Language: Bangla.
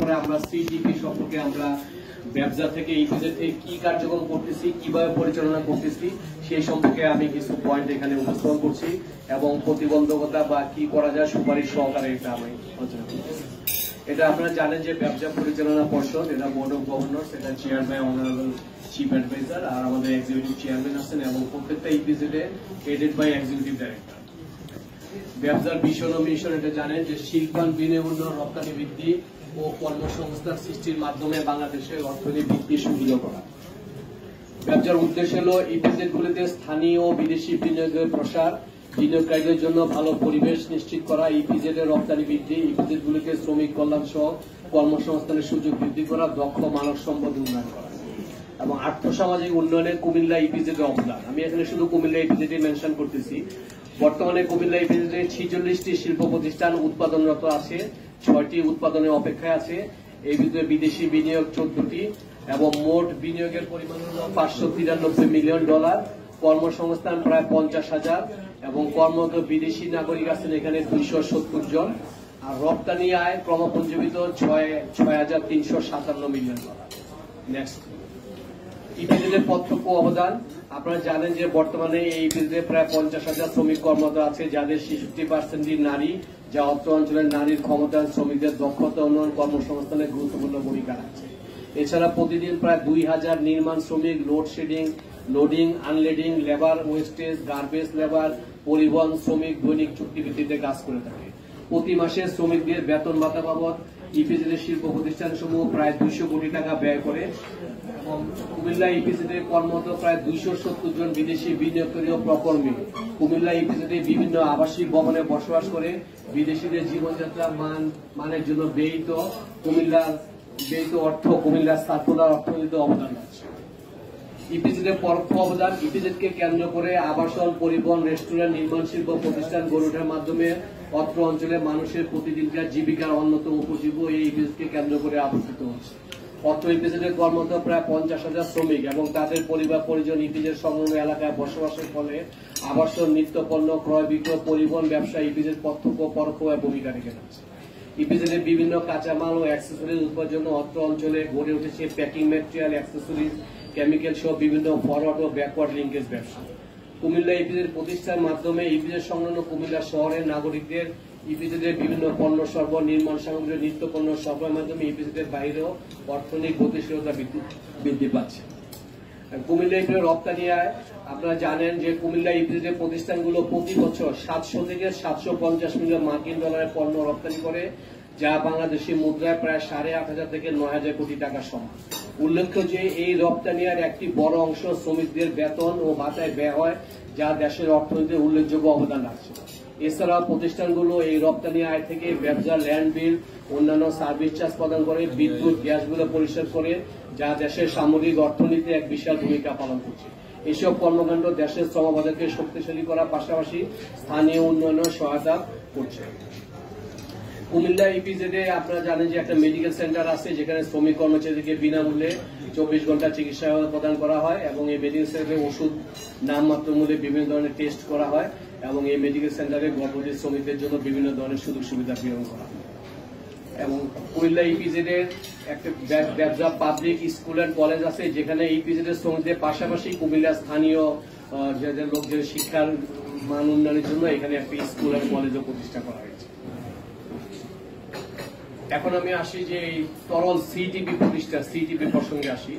পরে আমরা সিটিপি সম্পর্কে আমরা ব্যবসা থেকে ইপিজেড থেকে কি কার্যক্রম করতেছি, কিভাবে পরিচালনা করতেছি সেই সম্পর্কে আমি কিছু পয়েন্ট এখানে উপস্থাপন করছি এবং প্রতিবন্ধকতা বা কি করা যায় সুপারিশ সহকারে এটা আমি আলোচনা করতেছি। এটা আপনারা জানেন যে ব্যবসা পরিচালনা পর্ষদ, এটা বোর্ড অফ গভর্নর্স, এটা চেয়ারম্যান অনারেবল চিফ অ্যাডভাইজার, আর আমাদের এক্সিকিউটিভ চেয়ারম্যান আছেন এবং প্রত্যেকটা ইপিজেডে হেডেড বাই এক্সিকিউটিভ ডাইরেক্টর। ব্যবসার ভীষণ ও মিশন এটা জানেন যে শিল্পায়ন, বিনিয়োগ, রপ্তানি বৃদ্ধি ও কর্মসংস্থান সৃষ্টির মাধ্যমে বাংলাদেশের অর্থনীতি বৃদ্ধি সুবিধা করা। ব্যবসার উদ্দেশ্য হল ইপিজেড গুলিতে স্থানীয় ও বিদেশি বিনিয়োগের প্রসার, বিনিয়োগকারীদের জন্য ভালো পরিবেশ নিশ্চিত করা, ইপিজেড এর রপ্তানি বৃদ্ধি, ইপিজেড গুলিতে শ্রমিক কল্যাণ সহ কর্মসংস্থানের সুযোগ বৃদ্ধি করা, দক্ষ মানব সম্পদ উন্নয়ন করা এবং আর্থসামাজিক উন্নয়নে কুমিল্লা ইপিজেড এর অবদান। আমি এখানে শুধু কুমিল্লা ইপিজেড মেনশন করতেছি। বর্তমানে কুমিল্লা ইপিজেডে 46টি শিল্প প্রতিষ্ঠান উৎপাদনরত আছে, 6টি উৎপাদনের অপেক্ষায় আছে। এই ভিতরে বিদেশি বিনিয়োগ 14টি এবং মোট বিনিয়োগের পরিমাণ হল $593 মিলিয়ন, কর্মসংস্থান প্রায় 50,000 এবং কর্মরত বিদেশি নাগরিক আছেন এখানে 270 জন, আর রপ্তানি আয় ক্রমপঞ্জীবিত $6,357 মিলিয়ন। নেক্সট, ইপিজেডের প্রত্যক্ষ অবদান। আপনারা জানেন যে বর্তমানে এই ইপিজেডে প্রায় 50,000 শ্রমিক কর্মরত আছে, যাদের 66% নারী, যা অত্র অঞ্চলের নারীর ক্ষমতায়ন, শ্রমিকদের দক্ষতা উন্নয়ন, কর্মসংস্থানে গুরুত্বপূর্ণ ভূমিকা রাখছে। এছাড়া প্রতিদিন প্রায় 2,000 নির্মাণ শ্রমিক load shedding, loading, unloading, labour wastage, garbage labour, পরিবহন শ্রমিক দৈনিক চুক্তিভিত্তিতে কাজ করে থাকে। প্রতি মাসে শ্রমিকদের বেতন ভাতা বাবদ ইপিজেডের শিল্প প্রতিষ্ঠানসমূহ প্রায় 200 কোটি টাকা ব্যয় করে এবং কুমিল্লা ইপিজেডে কর্মরত প্রায় 270 জন বিদেশি বিনিয়োগকারী ও প্রকর্মী কুমিল্লা ইপিজেডে বিভিন্ন আবাসিক ভবনে বসবাস করে বিদেশিদের জীবনযাত্রা মানের জন্য ব্যয়িত অর্থ কুমিল্লার সার্কুলার অর্থনীতিতে অবদান আছে। ইপিজেডের পরোক্ষ অবদান। ইপিজেডকে কেন্দ্র করে আবাসন, পরিবহন, রেস্টুরেন্ট, নির্মাণ শিল্প প্রতিষ্ঠান গড়ে ওঠার মাধ্যমে অত্র অঞ্চলে মানুষের প্রতিদিনকার জীবিকার অন্যতম উপজীব্য এই ইপিজেডকে কেন্দ্র করে আবর্তিত হচ্ছে। অত্র ইপিজেডে কর্মরত প্রায় 50,000 শ্রমিক এবং তাদের পরিবার পরিজন ইপিজেড সংলগ্ন এলাকায় বসবাসের ফলে আবাসন, নিত্যপণ্য ক্রয় বিক্রয়, পরিবহন ব্যবসা ইপিজেড প্রত্যক্ষ পরোক্ষ ভূমিকা রেখে যাচ্ছে। ইপিজেডের বিভিন্ন কাঁচামাল ও অ্যাক্সেসরিজ উৎপাদনের জন্য অত্র অঞ্চলে গড়ে উঠেছে প্যাকিং ম্যাটেরিয়াল, অ্যাক্সেসরিজ, কেমিক্যাল সহ বিভিন্ন ফরওয়ার্ড ও ব্যাকওয়ার্ড লিঙ্কেজ ব্যবসা। কুমিল্লা ইপিজেড প্রতিষ্ঠার মাধ্যমে ইপিজেড সংলগ্ন কুমিল্লা শহরের নাগরিকদের ইপিজেডের বিভিন্ন পণ্য সরবরাহ, নির্মাণ সামগ্রী, নিত্যপণ্য সরবরাহের মাধ্যমে ইপিজেডের বাইরেও অর্থনৈতিক গতিশীলতা বৃদ্ধি পাচ্ছে। কুমিল্লা ইপিজেড রপ্তানি আয়। আপনারা জানেন যে কুমিল্লা ইপিজেডের প্রতিষ্ঠানগুলো প্রতি বছর 700 থেকে 750 মিলিয়ন মার্কিন ডলারের পণ্য রপ্তানি করে, যা বাংলাদেশি মুদ্রায় প্রায় 8,500 থেকে 9,000 কোটি টাকা সমান। উল্লেখ্য যে এই রপ্তানি আয়ের একটি বড় অংশ শ্রমিকদের বেতন ও ভাতায় ব্যয় হয়, যা দেশের অর্থনীতিতে উল্লেখযোগ্য অবদান রাখছে। এছাড়াও প্রতিষ্ঠানগুলো এই রপ্তানি আয় থেকে ব্যবসা, ল্যান্ড বিল, অন্যান্য সার্ভিস চার্জ প্রদান করে, বিদ্যুৎ, গ্যাসগুলো পরিশোধ করে, যা দেশের সামগ্রিক অর্থনীতিতে এক বিশাল ভূমিকা পালন করছে। এসব কর্মকাণ্ড দেশের শ্রমবাজারকে শক্তিশালী করার পাশাপাশি স্থানীয় উন্নয়নে সহায়তা করছে। কুমিল্লা ইপিজেডে আপনারা জানেন যে একটা মেডিকেল সেন্টার আছে, যেখানে শ্রমিক কর্মচারীদেরকে বিনামূল্যে 24 ঘন্টা চিকিৎসা প্রদান করা হয় এবং এই মেডিকেল সেন্টারে ওষুধ নামমাত্র মূল্যে বিভিন্ন ধরনের টেস্ট করা হয় এবং এই মেডিকেল সেন্টারে গর্ভবতী শ্রমিকদের জন্য বিভিন্ন ধরনের সুযোগ সুবিধা বিতরণ করা হয়। এবং কুমিল্লা ইপিজেডের একটা ব্যবসা পাবলিক স্কুল অ্যান্ড কলেজ আছে, যেখানে ইপিজেডের শ্রমিকদের পাশাপাশি কুমিল্লার স্থানীয় যাদের লোকদের শিক্ষার মান উন্নয়নের জন্য এখানে একটা স্কুল অ্যান্ড কলেজও প্রতিষ্ঠা করা হয়েছে। এখন আমি আসি যে তরল সিটিপি প্রতিষ্ঠা, সিটিপি প্রসঙ্গে আসি।